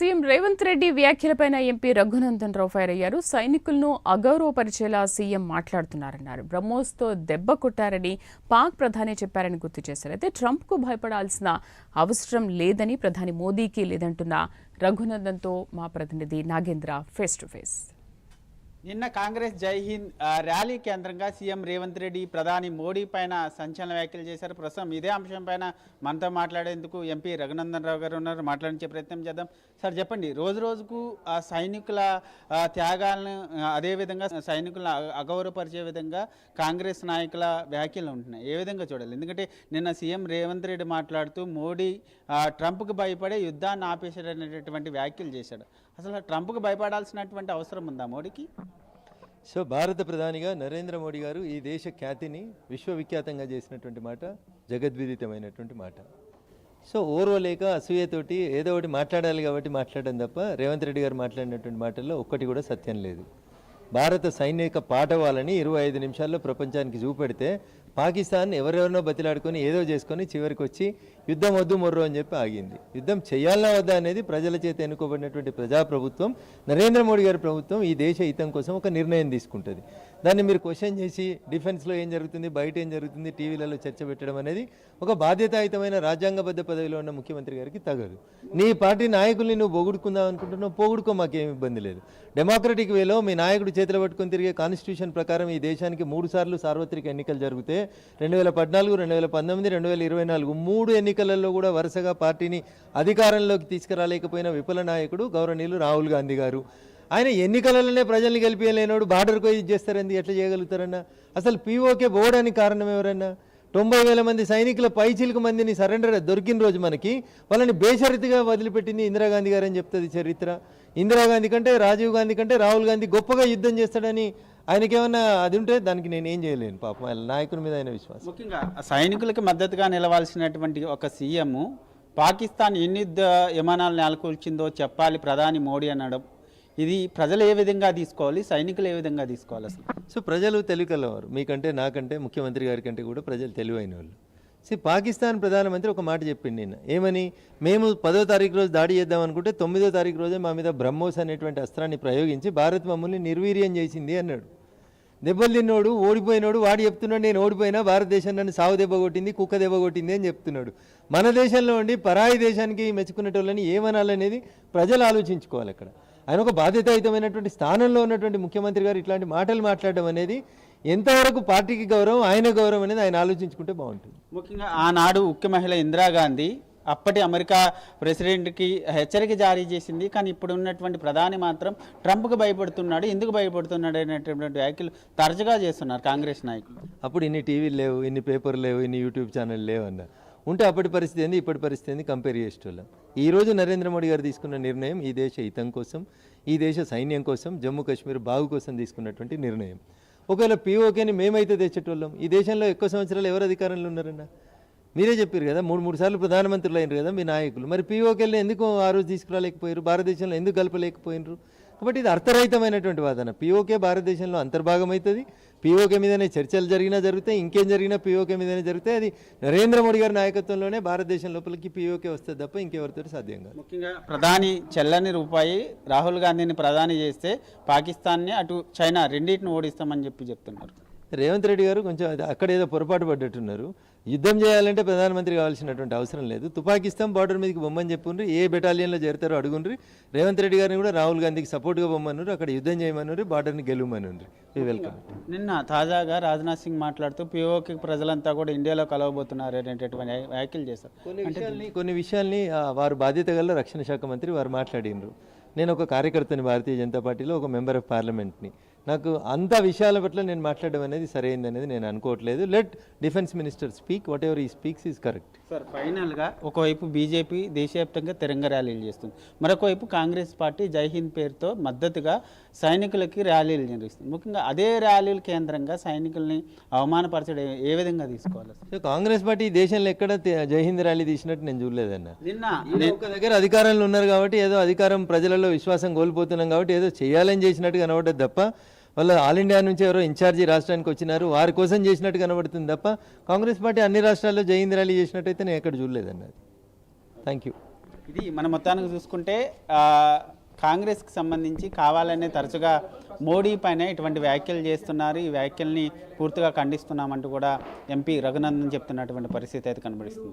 CM Revanth Reddy వ్యాఖ్యలపైన MP Raghunandan Rao fire అయ్యారు. సైనికులను అగౌరవపరిచేలా CM మాట్లాడుతున్నారన్నారు. బ్రహ్మోస్తో దెబ్బ కొట్టారని పాక్ ప్రధాని చెప్పారని గుర్తు చేశారు. అయితే ట్రంప్కు భయపడాల్సిన అవసరం లేదని ప్రధాని మోదీకి లేదంటున్న రఘునందన్తో మా ప్రతినిధి నాగేంద్ర ఫేస్ టు ఫేస్. నిన్న కాంగ్రెస్ జై హింద్ ర్యాలీ కేంద్రంగా సీఎం రేవంత్ రెడ్డి ప్రధాని మోడీ పైన సంచలన వ్యాఖ్యలు చేశారు. ప్రస్తుతం ఇదే అంశం పైన మనతో మాట్లాడేందుకు ఎంపీ రఘునందన్ రావు గారు ఉన్నారు. మాట్లాడించే ప్రయత్నం చేద్దాం. సార్ చెప్పండి, రోజు రోజుకు సైనికుల త్యాగాలను అదేవిధంగా సైనికులను అగౌరవపరిచే విధంగా కాంగ్రెస్ నాయకుల వ్యాఖ్యలు ఉంటున్నాయి. ఏ విధంగా చూడాలి? ఎందుకంటే నిన్న సీఎం రేవంత్ రెడ్డి మాట్లాడుతూ మోడీ ట్రంప్కి భయపడే యుద్ధాన్ని ఆపేశాడనేటటువంటి వ్యాఖ్యలు చేశాడు. అసలు ట్రంప్కి భయపడాల్సినటువంటి అవసరం ఉందా మోడీకి? సో భారత ప్రధానిగా నరేంద్ర మోడీ గారు ఈ దేశ ఖ్యాతిని విశ్వవిఖ్యాతంగా చేసినటువంటి మాట జగద్విదితమైనటువంటి మాట. సో ఓర్వలేక అసూయతోటి ఏదో ఒకటి మాట్లాడాలి కాబట్టి మాట్లాడడం తప్ప రేవంత్ రెడ్డి గారు మాట్లాడినటువంటి మాటల్లో ఒక్కటి కూడా సత్యం లేదు. భారత సైనిక పాఠవాలని 25 నిమిషాల్లో ప్రపంచానికి చూపెడితే పాకిస్తాన్ ఎవరెవరినో బతిలాడుకొని ఏదో చేసుకొని చివరికి వచ్చి యుద్ధం వద్దు మొర్రో అని చెప్పి ఆగింది. యుద్ధం చేయాలన్నా వద్దా అనేది ప్రజల చేత ఎన్నుకోబడినటువంటి ప్రజాప్రభుత్వం, నరేంద్ర మోడీ గారి ప్రభుత్వం ఈ దేశ హితం కోసం ఒక నిర్ణయం తీసుకుంటుంది. దాన్ని మీరు క్వశ్చన్ చేసి డిఫెన్స్లో ఏం జరుగుతుంది, బయట ఏం జరుగుతుంది, టీవీలలో చర్చ పెట్టడం అనేది ఒక బాధ్యతాయుతమైన రాజ్యాంగబద్ధ పదవిలో ఉన్న ముఖ్యమంత్రి గారికి తగదు. నీ పార్టీ నాయకుల్ని నువ్వు పొగుడుకుందాం అనుకుంటున్నావు, పోగొడుకో, మాకేం ఇబ్బంది లేదు. డెమోక్రటిక్ వేలో మీ నాయకుడు చేతిలో పట్టుకొని తిరిగే కాన్స్టిట్యూషన్ ప్రకారం ఈ దేశానికి 3 సార్లు సార్వత్రిక ఎన్నికలు జరిగితే 2014, 2019, 2024 3 ఎన్నికలలో కూడా వరుసగా పార్టీని అధికారంలోకి తీసుకురాలేకపోయిన విఫల నాయకుడు గౌరవనీయులు రాహుల్ గాంధీ గారు. ఆయన ఎన్నికలలోనే ప్రజల్ని గెలిపించలేనోడు బార్డర్కి పోయి చేస్తారండి, ఎట్లా చేయగలుగుతారన్నా? అసలు పీఓకే పోవడానికి కారణం ఎవరన్నా? 90,000 మంది సైనికుల పైచిలకు మందిని సరెండర్ దొరికిన రోజు మనకి వాళ్ళని బేషరతుగా వదిలిపెట్టింది ఇందిరాగాంధీ గారు అని చెప్తుంది చరిత్ర. ఇందిరాగాంధీ కంటే, రాజీవ్ గాంధీ కంటే రాహుల్ గాంధీ గొప్పగా యుద్ధం చేస్తాడని ఆయనకేమన్నా అది ఉంటే దానికి నేను ఏం చేయలేను. పాపం ఆయన నాయకుల మీద ఆయన విశ్వాసం. ముఖ్యంగా సైనికులకు మద్దతుగా నిలవాల్సినటువంటి ఒక సీఎం పాకిస్తాన్ ఎన్ని విమానాలు నెలకొల్చిందో చెప్పాలి ప్రధాని మోడీ అనడం, ఇది ప్రజలు ఏ విధంగా తీసుకోవాలి, సైనికులు ఏ విధంగా తీసుకోవాలి అసలు? సో ప్రజలు తెలివికలవారు, మీకంటే నాకంటే ముఖ్యమంత్రి గారి కంటే కూడా ప్రజలు తెలివైన వాళ్ళు. పాకిస్తాన్ ప్రధానమంత్రి ఒక మాట చెప్పింది నిన్న, ఏమని? మేము 10వ తారీఖు రోజు దాడి చేద్దాం అనుకుంటే 9వ తారీఖు రోజే మా మీద బ్రహ్మోస్ అనేటువంటి అస్త్రాన్ని ప్రయోగించి భారత్ మమ్మల్ని నిర్వీర్యం చేసింది అన్నాడు. దెబ్బలు తిన్నోడు, ఓడిపోయినోడు వాడు చెప్తున్నాడు నేను ఓడిపోయినా భారతదేశం నన్ను సావు దెబ్బ కొట్టింది, కుక్క దెబ్బ కొట్టింది అని చెప్తున్నాడు. మన దేశంలో ఉండి పరాయి దేశానికి మెచ్చుకునేటోళ్ళని ఏమనాలనేది ప్రజలు ఆలోచించుకోవాలి. అక్కడ ఆయన ఒక బాధ్యతాయుతమైనటువంటి స్థానంలో ఉన్నటువంటి ముఖ్యమంత్రి గారు ఇట్లాంటి మాటలు మాట్లాడడం అనేది ఎంతవరకు పార్టీకి గౌరవం, ఆయన గౌరవం అనేది ఆయన ఆలోచించుకుంటే బాగుంటుంది. ముఖ్యంగా ఆనాడు ముఖ్య మహిళ ఇందిరాగాంధీ అప్పటి అమెరికా ప్రెసిడెంట్కి హెచ్చరిక జారీ చేసింది. కానీ ఇప్పుడు ఉన్నటువంటి ప్రధాని మాత్రం ట్రంప్కి భయపడుతున్నాడు, ఎందుకు భయపడుతున్నాడు అనేటటువంటి వ్యాఖ్యలు తరచుగా చేస్తున్నారు కాంగ్రెస్ నాయకులు. అప్పుడు ఇన్ని టీవీలు లేవు, ఇన్ని పేపర్లు లేవు, ఇన్ని యూట్యూబ్ ఛానల్ లేవు అన్న. ఉంటే అప్పటి పరిస్థితి ఏంది, ఇప్పటి పరిస్థితి ఏంది కంపేర్ చేసేటోళ్ళం. ఈరోజు నరేంద్ర మోడీ గారు తీసుకున్న నిర్ణయం ఈ దేశ హితం కోసం, ఈ దేశ సైన్యం కోసం, జమ్మూ కాశ్మీర్ బాగు కోసం తీసుకున్నటువంటి నిర్ణయం. ఒకవేళ పీఓకేని మేమైతే తెచ్చేటోళ్ళం. ఈ దేశంలో ఎక్కువ సంవత్సరాలు ఎవరు అధికారంలో ఉన్నారన్న? మీరే చెప్పారు కదా, 3 సార్లు ప్రధానమంత్రులు అయినారు కదా మీ నాయకులు. మరి పీఓకేని ఎందుకు ఆ రోజు తీసుకురాలేకపోయారు, భారతదేశంలో ఎందుకు కలపలేకపోయినారు? కాబట్టి ఇది అర్థరహితమైనటువంటి వాదన. పీఓకే భారతదేశంలో అంతర్భాగం అవుతుంది. పీఓకే మీదనే చర్చలు జరిగినా జరుగుతాయి, ఇంకేం జరిగినా పీఓకే మీదనే జరుగుతాయి. అది నరేంద్ర మోడీ గారి నాయకత్వంలోనే భారతదేశం లోపలికి పీఓకే వస్తుంది తప్ప ఇంకెవరితో సాధ్యం కాదు. ముఖ్యంగా ప్రధాని చెల్లని రూపాయి రాహుల్ గాంధీని ప్రధాని చేస్తే పాకిస్తాన్ని అటు చైనా రెండింటిని ఓడిస్తామని చెప్తున్నారు. రేవంత్ రెడ్డి గారు కొంచెం అక్కడ ఏదో పొరపాటు పడ్డట్టున్నారు. యుద్ధం చేయాలంటే ప్రధానమంత్రి కావాల్సినటువంటి అవసరం లేదు. తుపాకిస్తాన్ బార్డర్ మీదకి బొమ్మని చెప్పుండ్రి, ఏ బెటాలియన్లో చేరుతారో అడుగుండ్రి. రేవంత్ రెడ్డి గారిని కూడా రాహుల్ గాంధీకి సపోర్ట్గా బొమ్మన్నారు, అక్కడ యుద్ధం చేయమన్నారు, బార్డర్ని గెలువమన్నారు. వెల్కమ్. నిన్న తాజాగా రాజ్నాథ్ సింగ్ మాట్లాడుతూ పీఓకే ప్రజలంతా కూడా ఇండియాలో కలవబోతున్నారు అనేటటువంటి వ్యాఖ్యలు చేశారు. కొన్ని విషయాల్ని వారు బాధ్యత గల రక్షణ శాఖ మంత్రి వారు మాట్లాడినరు. నేను ఒక కార్యకర్తని భారతీయ జనతా పార్టీలో, ఒక మెంబర్ ఆఫ్ పార్లమెంట్ని. నాకు అంత విషయాల పట్ల నేను మాట్లాడడం అనేది సరైనది అనేది నేను అనుకోవట్లేదు. Let defence minister speak, what ever ఈ స్పీక్స్ ఈజ్ కరెక్ట్. సార్ ఫైనల్గా ఒకవైపు బీజేపీ దేశవ్యాప్తంగా తిరంగ ర్యాలీలు చేస్తుంది, మరొకవైపు కాంగ్రెస్ పార్టీ జై హింద్ పేరుతో మద్దతుగా సైనికులకి ర్యాలీలు నిర్వహిస్తుంది. ముఖ్యంగా అదే ర్యాలీల కేంద్రంగా సైనికుల్ని అవమానపరచడం ఏ విధంగా తీసుకోవాలి? కాంగ్రెస్ పార్టీ దేశంలో ఎక్కడ జై హింద్ ర్యాలీ తీసినట్టు నేను చూడలేదన్న. నిన్న ఒక దగ్గర అధికారంలో ఉన్నారు కాబట్టి ఏదో అధికారం ప్రజలలో విశ్వాసం కోల్పోతున్నాం కాబట్టి ఏదో చేయాలని చేసినట్టు కనబడ్డది తప్ప వాళ్ళు ఆల్ ఇండియా నుంచి ఎవరో ఇన్ఛార్జి రాష్ట్రానికి వచ్చినారు వారి కోసం చేసినట్టు కనబడుతుంది తప్ప కాంగ్రెస్ పార్టీ అన్ని రాష్ట్రాల్లో జై హింద్ ర్యాలీ చేసినట్టయితే నేను ఎక్కడ చూడలేదన్నది. Thank you. ఇది మన మొత్తానికి చూసుకుంటే కాంగ్రెస్కి సంబంధించి కావాలనే తరచుగా మోడీ పైన ఇటువంటి వ్యాఖ్యలు చేస్తున్నారు. ఈ వ్యాఖ్యల్ని పూర్తిగా ఖండిస్తున్నామంటూ కూడా ఎంపీ రఘునందన్ చెప్తున్నటువంటి పరిస్థితి అయితే కనబడుతుంది.